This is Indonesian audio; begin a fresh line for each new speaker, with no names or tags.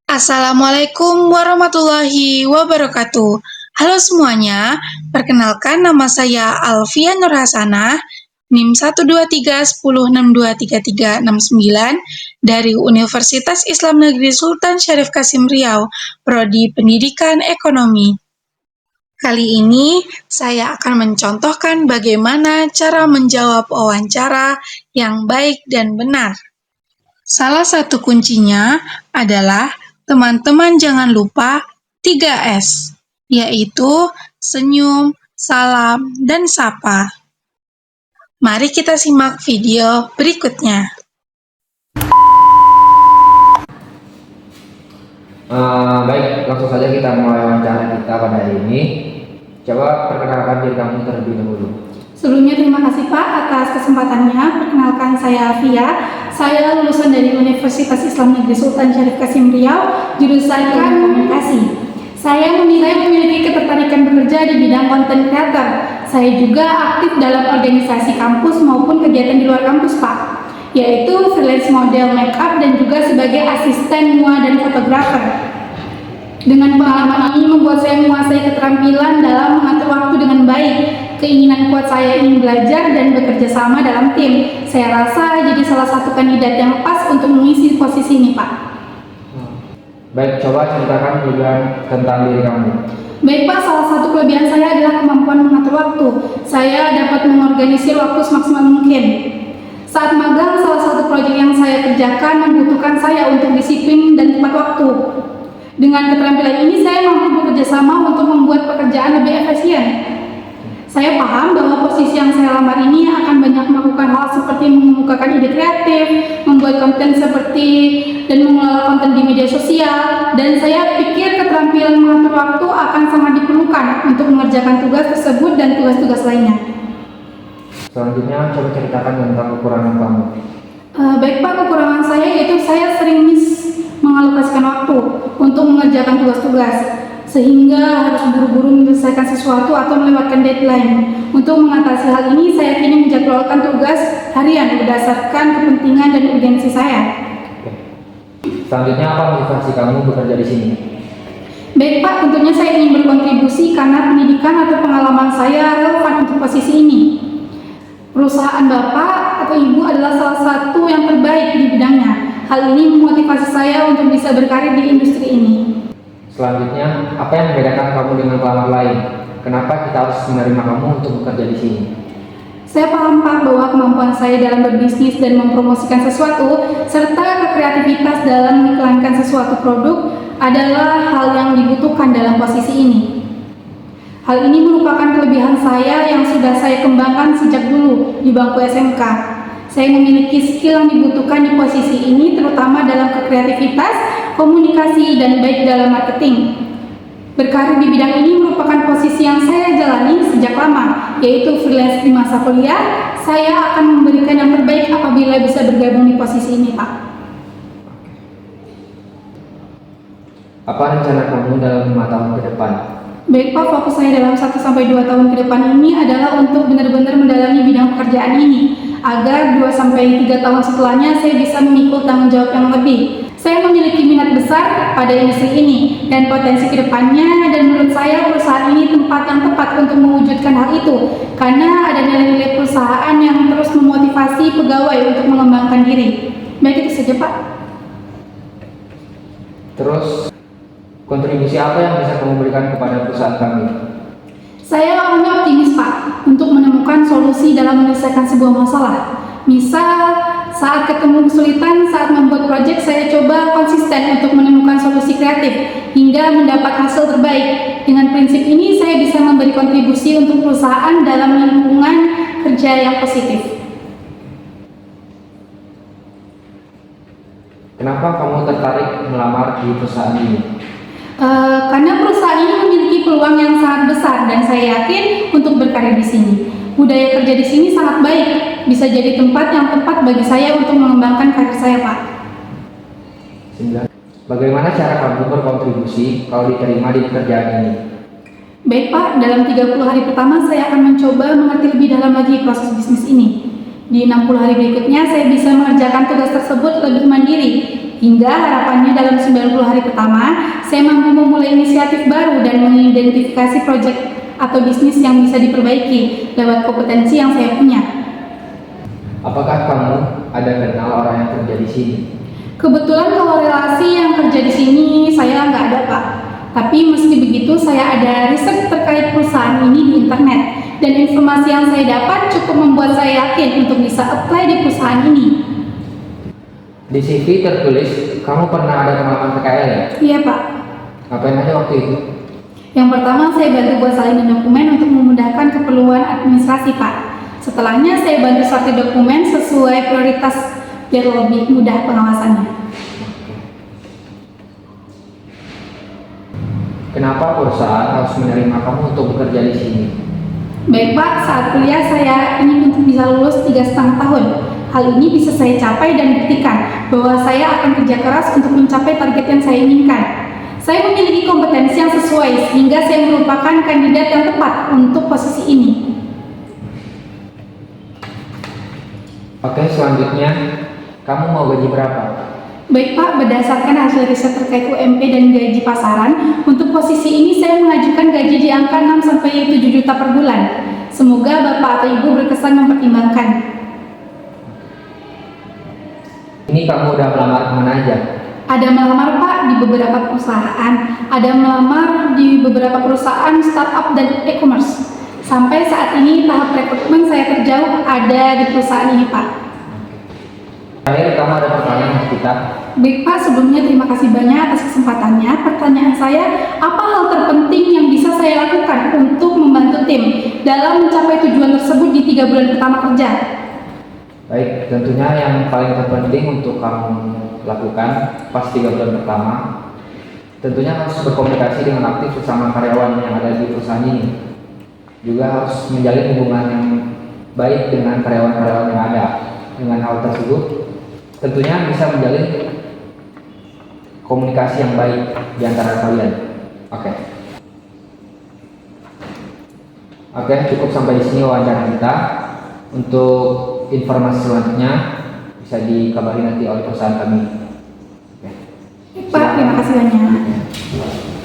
Assalamualaikum warahmatullahi wabarakatuh. Halo semuanya, perkenalkan nama saya Alfia Nurhasanah, NIM 12310623369 dari Universitas Islam Negeri Sultan Syarif Kasim Riau, Prodi Pendidikan Ekonomi. Kali ini saya akan mencontohkan bagaimana cara menjawab wawancara yang baik dan benar. Salah satu kuncinya adalah teman-teman jangan lupa 3S, yaitu senyum, salam, dan sapa. Mari kita simak video berikutnya.
Baik, langsung saja kita mulai wawancara kita pada hari ini. Coba perkenalkan diri kamu terlebih dahulu.
Sebelumnya terima kasih Pak atas kesempatannya. Perkenalkan saya Afia. Saya lulusan dari Universitas Islam Negeri Sultan Syarif Kasim Riau, jurusan Ilmu Komunikasi. Saya memiliki ketertarikan bekerja di bidang content creator. Saya juga aktif dalam organisasi kampus maupun kegiatan di luar kampus Pak, yaitu freelance model makeup dan juga sebagai asisten mua dan fotografer. Dengan pengalaman ini membuat saya menguasai keterampilan dalam mengatur waktu dengan baik. Keinginan kuat saya ingin belajar dan bekerja sama dalam tim. Saya rasa jadi salah satu kandidat yang pas untuk mengisi posisi ini, Pak.
Baik, coba ceritakan juga tentang diri kamu.
Baik Pak, salah satu kelebihan saya adalah kemampuan mengatur waktu. Saya dapat mengorganisir waktu semaksimal mungkin. Saat magang, salah satu proyek yang saya kerjakan membutuhkan saya untuk disiplin dan tepat waktu. Dengan keterampilan ini, saya mampu bekerja sama untuk membuat pekerjaan lebih efisien. Saya paham bahwa posisi yang saya lamar ini akan banyak melakukan hal seperti mengemukakan ide kreatif, membuat konten seperti dan mengelola konten di media sosial, dan saya pikir keterampilan mengatur waktu akan sangat diperlukan untuk mengerjakan tugas tersebut dan tugas-tugas lainnya.
Selanjutnya, coba ceritakan tentang kekurangan kamu.
Baik Pak, kekurangan saya yaitu saya sering mengalokasikan waktu untuk mengerjakan tugas-tugas, sehingga harus buru-buru menyelesaikan sesuatu atau melewatkan deadline. Untuk mengatasi hal ini, saya kini menjadwalkan tugas harian berdasarkan kepentingan dan urgensi saya.
Selanjutnya, apa motivasi kamu bekerja di sini?
Baik Pak, tentunya saya ingin berkontribusi karena pendidikan atau pengalaman saya relevan untuk posisi ini. Perusahaan Bapak atau Ibu adalah salah satu yang terbaik di bidangnya. Hal ini memotivasi saya untuk bisa berkarir di industri ini.
Selanjutnya, apa yang membedakan kamu dengan pelamar lain? Kenapa kita harus menerima kamu untuk bekerja di sini?
Saya paham Pak bahwa kemampuan saya dalam berbisnis dan mempromosikan sesuatu, serta kreativitas dalam mengiklankan sesuatu produk adalah hal yang dibutuhkan dalam posisi ini. Hal ini merupakan kelebihan saya yang sudah saya kembangkan sejak dulu di bangku SMK. Saya memiliki skill yang dibutuhkan di posisi ini, terutama dalam kreativitas, komunikasi, dan baik dalam marketing. Berkarir di bidang ini merupakan posisi yang saya jalani sejak lama, yaitu freelance di masa kuliah. Saya akan memberikan yang terbaik apabila bisa bergabung di posisi ini, Pak.
Apa rencana kamu dalam 5 tahun ke depan?
Baik Pak, fokus saya dalam 1-2 tahun ke depan ini adalah untuk benar-benar mendalami bidang pekerjaan ini, agar 2-3 tahun setelahnya saya bisa memikul tanggung jawab yang lebih. Saya memiliki minat besar pada industri ini dan potensi kedepannya, dan menurut saya perusahaan ini tempat yang tepat untuk mewujudkan hal itu, karena ada nilai-nilai perusahaan yang terus memotivasi pegawai untuk mengembangkan diri. Baik, itu saja Pak.
Terus, kontribusi apa yang bisa kamu berikan kepada perusahaan kami?
Saya orangnya optimis Pak, untuk menemukan solusi dalam menyelesaikan sebuah masalah. Misal, saat ketemu kesulitan saat membuat proyek, saya coba konsisten untuk menemukan solusi kreatif hingga mendapat hasil terbaik. Dengan prinsip ini, saya bisa memberi kontribusi untuk perusahaan dalam lingkungan kerja yang positif.
Kenapa kamu tertarik melamar di perusahaan ini?
Karena perusahaan ini memiliki peluang yang sangat besar dan saya yakin untuk berkarir di sini. Budaya kerja di sini sangat baik, bisa jadi tempat yang tepat bagi saya untuk mengembangkan karir saya, Pak.
Bagaimana cara kamu berkontribusi kalau diterima di pekerjaan ini?
Baik Pak, dalam 30 hari pertama saya akan mencoba mengerti lebih dalam lagi proses bisnis ini. Di 60 hari berikutnya saya bisa mengerjakan tugas tersebut lebih mandiri, hingga harapannya dalam 90 hari pertama saya mampu memulai inisiatif baru dan mengidentifikasi proyek atau bisnis yang bisa diperbaiki lewat kompetensi yang saya punya.
Apakah kamu ada kenal orang yang kerja di sini?
Kebetulan kalau relasi yang kerja di sini saya nggak ada, Pak. Tapi meski begitu saya ada riset terkait perusahaan ini di internet dan informasi yang saya dapat cukup membuat saya yakin untuk bisa apply di perusahaan ini.
Di CV tertulis kamu pernah ada pengalaman PKL ya?
Iya, Pak.
Ngapain aja waktu itu?
Yang pertama saya bantu buat salinan dokumen untuk memudahkan keperluan administrasi, Pak. Setelahnya saya bantu sortir dokumen sesuai prioritas biar lebih mudah pengawasannya.
Kenapa perusahaan harus menerima kamu untuk bekerja di sini?
Baik, Pak, saat kuliah saya ingin untuk bisa lulus 3,5 tahun. Hal ini bisa saya capai dan buktikan bahwa saya akan kerja keras untuk mencapai target yang saya inginkan. Saya memiliki kompetensi yang sesuai sehingga saya merupakan kandidat yang tepat untuk posisi ini.
Oke, selanjutnya kamu mau gaji berapa?
Baik, Pak, berdasarkan hasil riset terkait UMP dan gaji pasaran, untuk posisi ini saya mengajukan gaji di angka 6-7 juta per bulan. Semoga Bapak atau Ibu berkesan mempertimbangkan.
Ini kamu udah melamar kemana aja?
Ada melamar, Pak, di beberapa perusahaan. Ada melamar di beberapa perusahaan startup dan e-commerce. Sampai saat ini tahap rekrutmen saya terjauh ada di perusahaan ini, Pak.
Terakhir, kamu ada pertanyaan untuk kita?
Baik, Pak, sebelumnya terima kasih banyak atas kesempatannya. Pertanyaan saya, apa hal terpenting yang bisa saya lakukan untuk membantu tim dalam mencapai tujuan tersebut di 3 bulan pertama kerja?
Baik, tentunya yang paling terpenting untuk kamu lakukan pas 3 bulan pertama, tentunya harus berkomunikasi dengan aktif sesama karyawan yang ada di perusahaan ini. Juga harus menjalin hubungan yang baik dengan karyawan-karyawan yang ada. Dengan hal tersebut, tentunya bisa menjalin komunikasi yang baik di antara kalian. Oke, cukup sampai di sini wawancara kita. Untuk informasi selanjutnya bisa dikabari nanti oleh perusahaan kami.
Pak, terima kasih banyak.